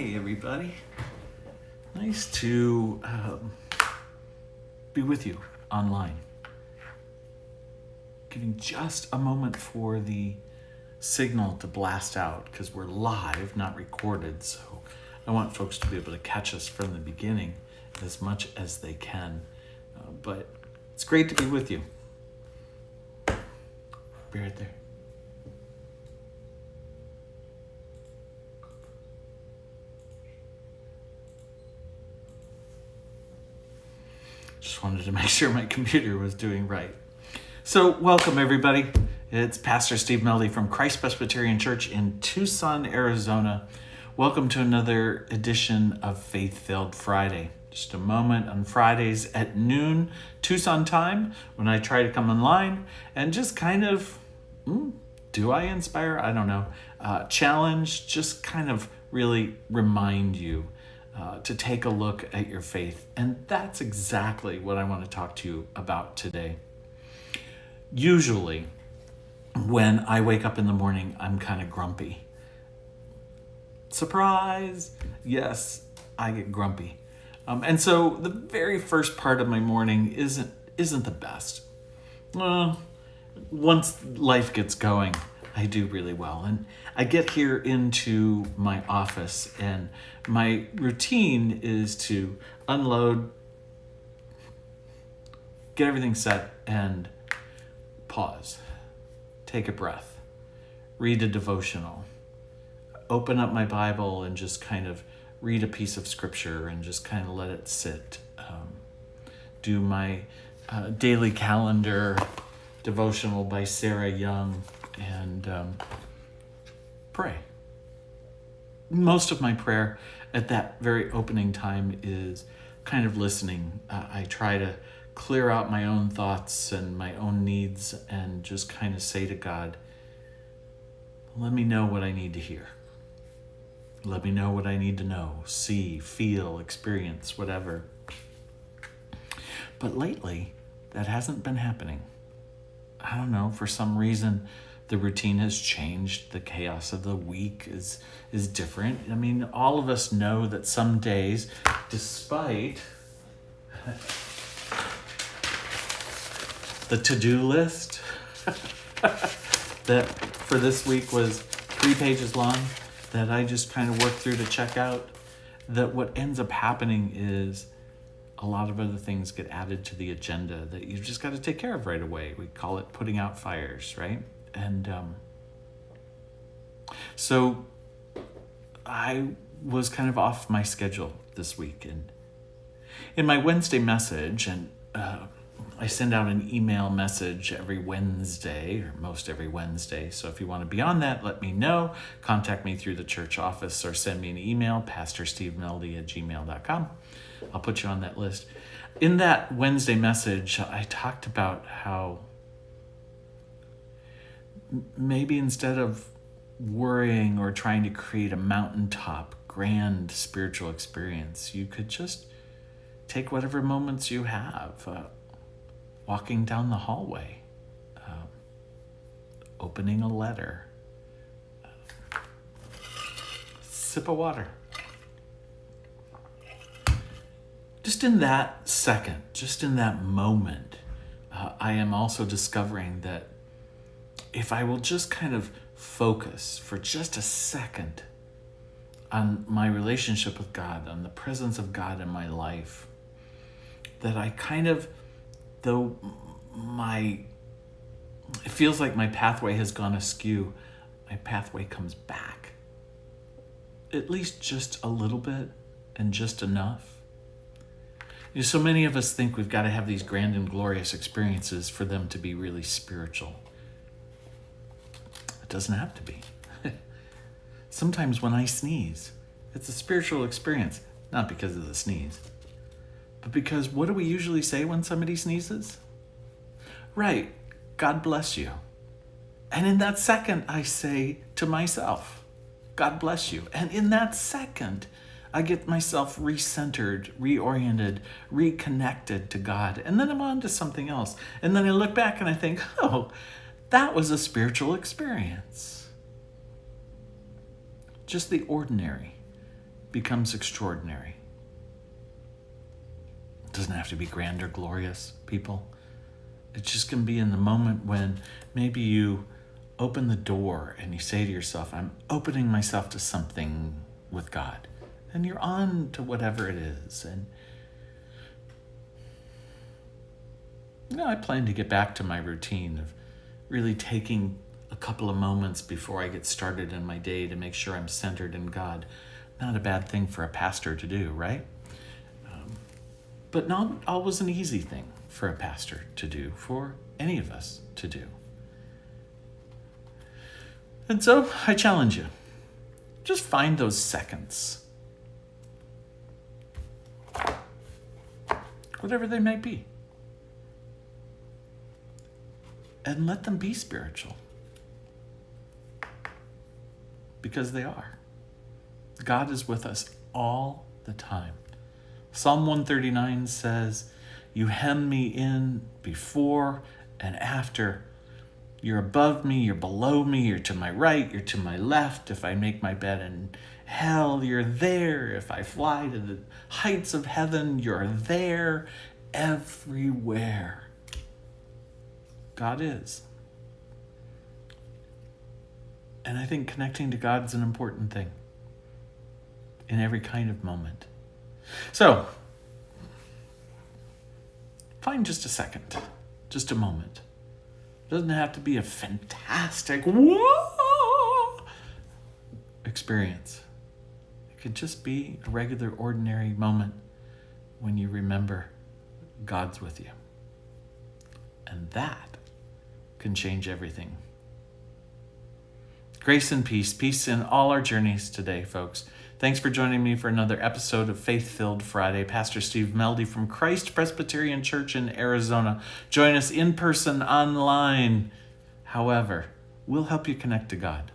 Hi, everybody. Nice to be with you online. Giving just a moment for the signal to blast out because we're live, not recorded. So I want folks to be able to catch us from the beginning as much as they can. But it's great to be with you. Be right there. Just wanted to make sure my computer was doing right. So welcome everybody. It's Pastor Steve Meldy from Christ Presbyterian Church in Tucson, Arizona. Welcome to another edition of Faith-Filled Friday. Just a moment on Fridays at noon Tucson time when I try to come online and just kind of, do I inspire? I don't know. Challenge, just kind of really remind you to take a look at your faith. And that's exactly what I want to talk to you about today. Usually, when I wake up in the morning, I'm kind of grumpy. Surprise! Yes, I get grumpy. And so the very first part of my morning isn't the best. Once life gets going, I do really well. And I get here into my office and my routine is to unload, get everything set, and pause, take a breath, read a devotional, open up my Bible and just kind of read a piece of scripture and just kind of let it sit. Do my daily calendar devotional by Sarah Young and pray. Most of my prayer at that very opening time is kind of listening. I try to clear out my own thoughts and my own needs and just kind of say to God, let me know what I need to hear. Let me know what I need to know, see, feel, experience, whatever. But lately, that hasn't been happening. I don't know, for some reason, the routine has changed. The chaos of the week is different. I mean, all of us know that some days, despite the to-do list that for this week was 3 pages long, that I just kind of worked through to check out, that what ends up happening is a lot of other things get added to the agenda that you just got to take care of right away. We call it putting out fires, right? And so I was kind of off my schedule this week. And in my Wednesday message, and I send out an email message every Wednesday, or most every Wednesday. So if you want to be on that, let me know. Contact me through the church office or send me an email, pastorstevemeldy@gmail.com. I'll put you on that list. In that Wednesday message, I talked about how maybe instead of worrying or trying to create a mountaintop, grand spiritual experience, you could just take whatever moments you have, walking down the hallway, opening a letter, sip of water. Just in that second, just in that moment, I am also discovering that if I will just kind of focus for just a second on my relationship with God, on the presence of God in my life, that I kind of, though it feels like my pathway has gone askew, my pathway comes back. At least just a little bit and just enough. You know, so many of us think we've got to have these grand and glorious experiences for them to be really spiritual. It doesn't have to be. Sometimes when I sneeze, it's a spiritual experience, not because of the sneeze, but because what do we usually say when somebody sneezes? Right, God bless you. And in that second, I say to myself, God bless you. And in that second, I get myself recentered, reoriented, reconnected to God. And then I'm on to something else. And then I look back and I think, oh, that was a spiritual experience. Just the ordinary, becomes extraordinary. It doesn't have to be grand or glorious, people. It's just going to be in the moment when maybe you open the door and you say to yourself, I'm opening myself to something with God. And you're on to whatever it is. And I plan to get back to my routine of really taking a couple of moments before I get started in my day to make sure I'm centered in God. Not a bad thing for a pastor to do, right? But not always an easy thing for a pastor to do, for any of us to do. And so I challenge you, just find those seconds, whatever they may be, and let them be spiritual, because they are. God is with us all the time. Psalm 139 says, you hem me in before and after. You're above me, you're below me, you're to my right, you're to my left. If I make my bed in hell, you're there. If I fly to the heights of heaven, you're there. Everywhere. God is. And I think connecting to God is an important thing in every kind of moment. So, find just a second, just a moment. It doesn't have to be a fantastic experience. It could just be a regular, ordinary moment when you remember God's with you. And that can change everything. Grace and peace. Peace in all our journeys today, folks. Thanks for joining me for another episode of Faith-Filled Friday. Pastor Steve Meldy from Christ Presbyterian Church in Arizona. Join us in person, online. However, we'll help you connect to God.